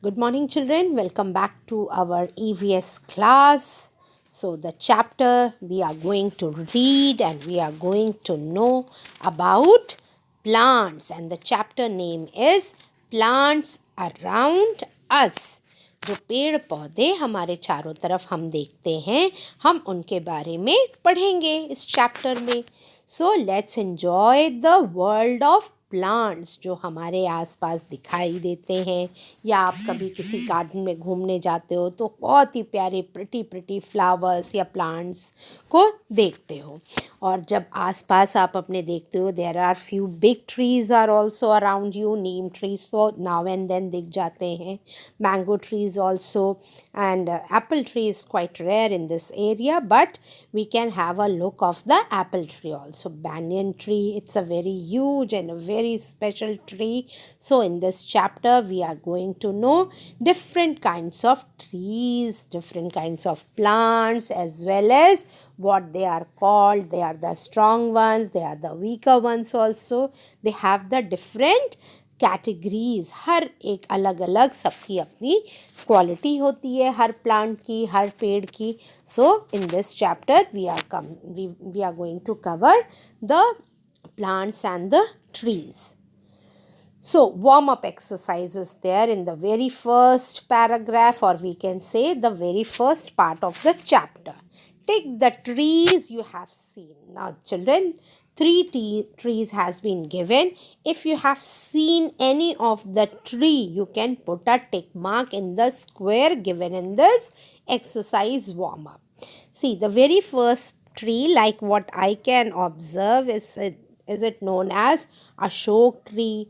Good morning, children. Welcome back to our EVS class. So, the chapter we are going to read and we are going to know about plants, and the chapter name is Plants Around Us. जो पेड़ पौधे हमारे चारों तरफ हम देखते हैं, हम उनके बारे में पढ़ेंगे इस चैप्टर में. So let's enjoy the world of plants जो हमारे आसपास दिखाई देते हैं, या आप कभी किसी गार्डन में घूमने जाते हो तो बहुत ही प्यारे प्रिटी फ्लावर्स या प्लांट्स को देखते हो. और जब आसपास आप अपने देखते हो, there are few big trees are also around you. Neem trees तो नाउ एंड देन दिख जाते हैं, mango trees also, and apple tree is quite rare in this area, but we can have a look of the apple tree also. Banyan tree, it's a very huge and a very special tree. So in this chapter we are going to know different kinds of trees, different kinds of plants, as well as what they are called. They are the strong ones, they are the weaker ones also. They have the different categories. हर एक अलग अलग सबकी अपनी quality होती है, हर plant की, हर पेड़ की. So in this chapter we are going to cover the plants and the trees. So, warm up exercise is there in the very first paragraph, or we can say the very first part of the chapter. Take the trees you have seen. Now, children, trees has been given. If you have seen any of the tree, you can put a tick mark in the square given in this exercise warm up. See, the very first tree, like what I can observe, is it known as Ashok tree.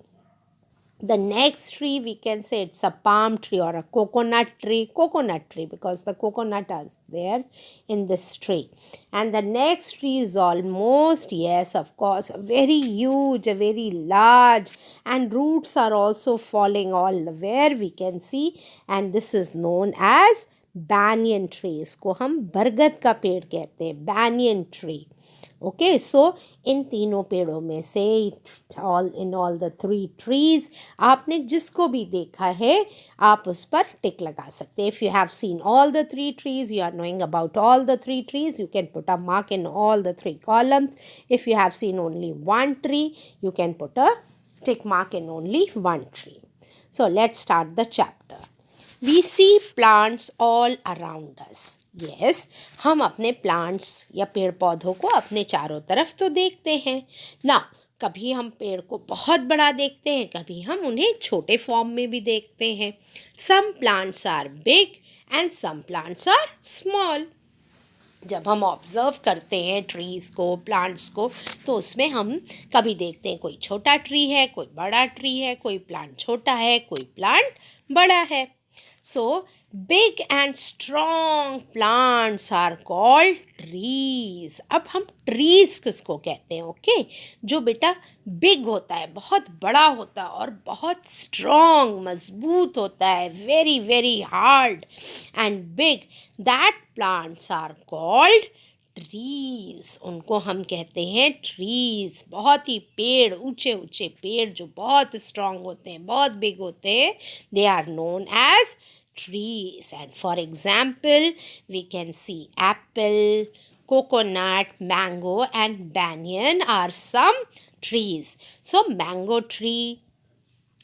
The next tree, we can say it's a palm tree or a coconut tree, because the coconut is there in this tree. And the next tree is almost, yes, of course, very huge, very large, and roots are also falling all where we can see, and this is known as banyan tree. इसको हम बरगद का पेड़ कहते हैं, banyan tree. Okay, सो इन तीनों पेड़ों में से ऑल द थ्री ट्रीज, आपने जिसको भी देखा है आप उस पर टिक लगा सकते हैं. If you have seen all the three trees, you are knowing about all the three trees, you can put a mark in all the three columns. If you have seen only one tree, you can put a tick mark in only one tree. So let's start the chapter. We see plants all around us. Yes, हम अपने plants या पेड़ पौधों को अपने चारों तरफ तो देखते हैं ना. कभी हम पेड़ को बहुत बड़ा देखते हैं, कभी हम उन्हें छोटे फॉर्म में भी देखते हैं. Some plants are big and some plants are small. जब हम ऑब्ज़र्व करते हैं ट्रीज़ को, प्लांट्स को, तो उसमें हम कभी देखते हैं कोई छोटा ट्री है, कोई बड़ा ट्री है, कोई प्लांट छोटा है, कोई प्लांट बड़ा है. So big and strong plants are called trees. अब हम ट्रीज किसको कहते हैं? ओके, जो बेटा बिग होता है, बहुत बड़ा होता है और बहुत स्ट्रॉन्ग, मजबूत होता है, very very hard and big, that plants are called trees. उनको हम कहते हैं ट्रीज. बहुत ही पेड़, ऊंचे ऊंचे पेड़ जो बहुत स्ट्रॉन्ग होते हैं, बहुत बिग होते हैं, they are known as trees. And for example, we can see apple, coconut, mango and banyan are some trees. So mango tree,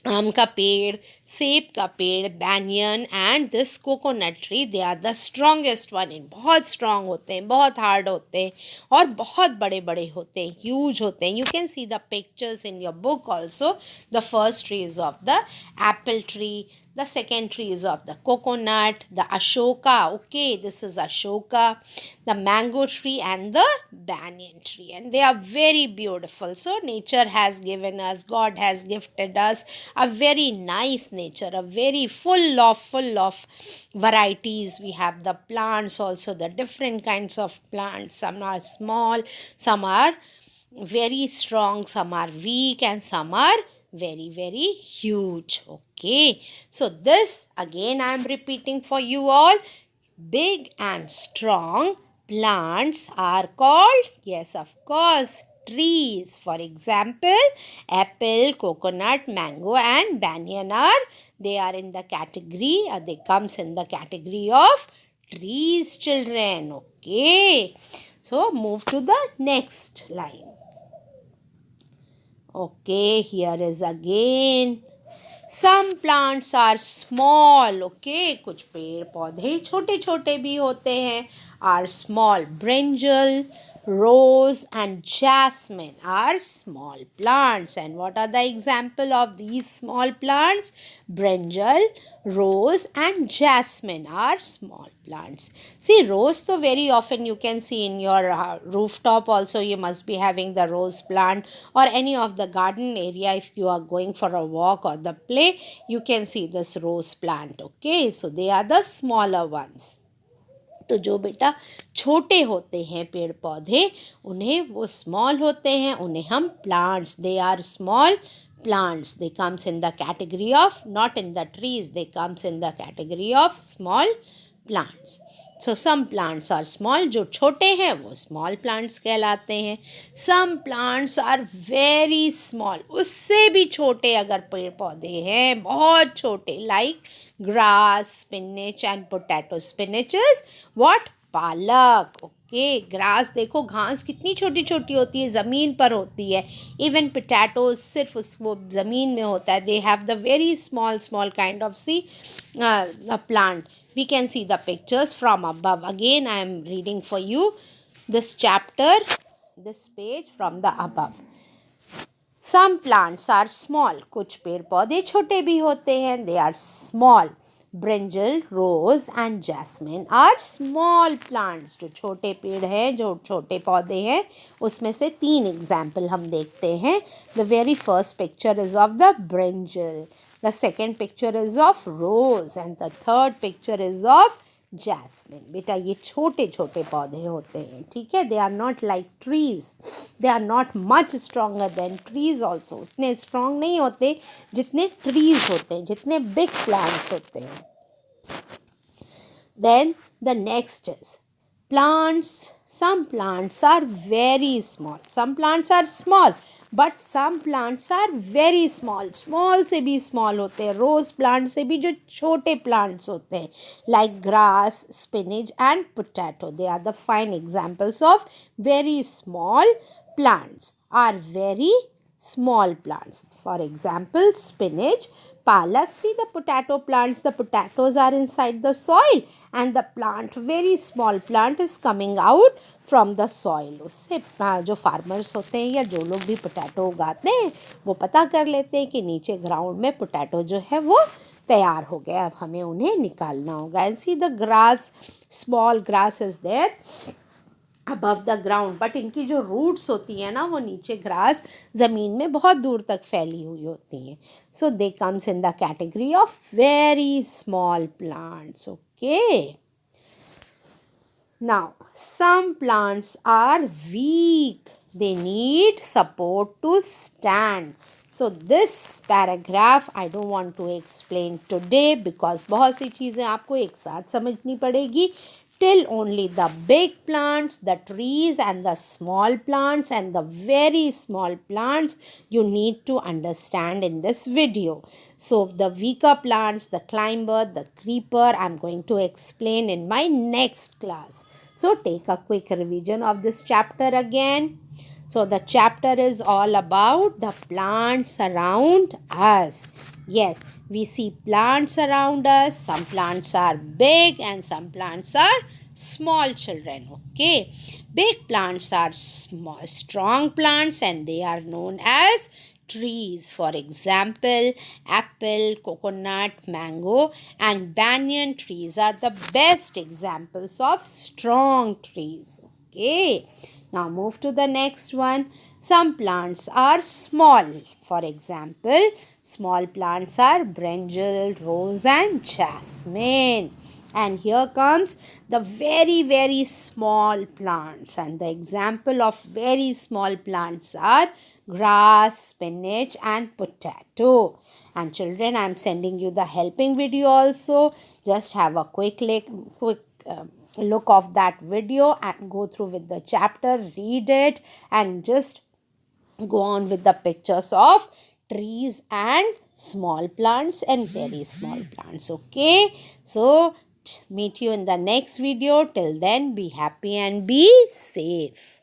आम का पेड़, सेब का पेड़, banyan and this coconut tree, they are the strongest one. इन बहुत strong होते हैं, बहुत हार्ड होते हैं और बहुत बड़े बड़े होते हैं, ह्यूज होते हैं. You can see the pictures in your book also. The first tree is of the Apple tree, the second tree is of the coconut, the ashoka, okay, this is ashoka, the mango tree and the banyan tree, and they are very beautiful. So nature has given us, God has gifted us a very nice nature, a very full of varieties. We have the plants also, the different kinds of plants. Some are small, some are very strong, some are weak, and some are very very huge. Okay, so this again I am repeating for you all. Big and strong plants are called, yes, of course, trees. For example, apple, coconut, mango and banyan they are in the category, they comes in the category of trees, children. Okay. So move to the next line. Okay, here is again. Some plants are small. Okay, कुछ पेड़ पौधे छोटे छोटे भी होते हैं. Are small. Brinjal, rose and jasmine are small plants. And what are the example of these small plants? Brinjal, rose and jasmine are small plants. See, rose तो very often you can see in your rooftop also. You must be having the rose plant, or any of the garden area. If you are going for a walk or the play, you can see this rose plant. Okay, so they are the smaller ones. तो जो बेटा छोटे होते हैं पेड़ पौधे, उन्हें वो स्मॉल होते हैं, उन्हें हम plants, they are small plants. They comes in the category of, not in the trees, they comes in the category of small plants. So some plants are small. जो छोटे हैं वो small plants कहलाते हैं. Some plants are very small. उससे भी छोटे अगर पेड़ पौधे हैं, बहुत छोटे, like grass, spinach and potato. Spinach is what? पालक. ओके, ग्रास देखो, घास कितनी छोटी छोटी होती है, ज़मीन पर होती है. इवन पोटैटोज सिर्फ उस वो ज़मीन में होता है. They have the very small small kind of see plant. We can see the pictures from above. Again I am reading for you this chapter, this page from the above. Some plants are small. कुछ पेड़ पौधे छोटे भी होते हैं. They are small. Brinjal, rose and jasmine are small plants. जो छोटे पेड़ हैं, जो छोटे पौधे हैं, उसमें से 3 एग्जाम्पल हम देखते हैं. The very first picture is of the brinjal, the second picture is of rose and the third picture is of jasmine. बेटा ये छोटे छोटे पौधे होते हैं, ठीक है. They are not like trees, they are not much stronger than trees also. उतने स्ट्रॉन्ग नहीं होते जितने ट्रीज होते हैं, जितने बिग प्लांट्स होते हैं. Then the next is plants. Some plants are very small. Some plants are small, but some plants are very small. Small से भी small होते हैं. Rose plant से भी जो छोटे plants होते हैं, like grass, spinach and potato. They are the fine examples of very small plants. Are very small plants. For example, spinach, palak. See the potato plants. The potatoes are inside the soil and the plant, very small plant, is coming out from the soil. उससे जो farmers होते हैं या जो लोग भी potato उगाते हैं, वो पता कर लेते हैं कि नीचे ग्राउंड में पोटैटो जो है वो तैयार हो गया, अब हमें उन्हें निकालना होगा. And see the grass, small grass is there above the ground, but इनकी जो रूट्स होती हैं ना, वो नीचे ग्रास ज़मीन में बहुत दूर तक फैली हुई होती हैं. So they comes in the category of very small plants. Okay, now some plants are weak. They need support to stand. So this paragraph I don't want to explain today because बहुत सी चीज़ें आपको एक साथ समझनी पड़ेगी. Till only the big plants, the trees and the small plants and the very small plants you need to understand in this video. So the weaker plants, the climber, the creeper, I'm going to explain in my next class. So take a quick revision of this chapter again. So the chapter is all about the plants around us. Yes, we see plants around us. Some plants are big and some plants are small, children. Okay, big plants are small, strong plants and they are known as trees. For example, apple, coconut, mango and banyan trees are the best examples of strong trees. Okay. Now move to the next one. Some plants are small. For example, small plants are brinjal, rose and jasmine. And here comes the very, very small plants. And the example of very small plants are grass, spinach and potato. And children, I am sending you the helping video also. Just have a quick look of that video and go through with the chapter, read it and just go on with the pictures of trees and small plants and very small plants. Okay, so meet you in the next video. Till then, be happy and be safe.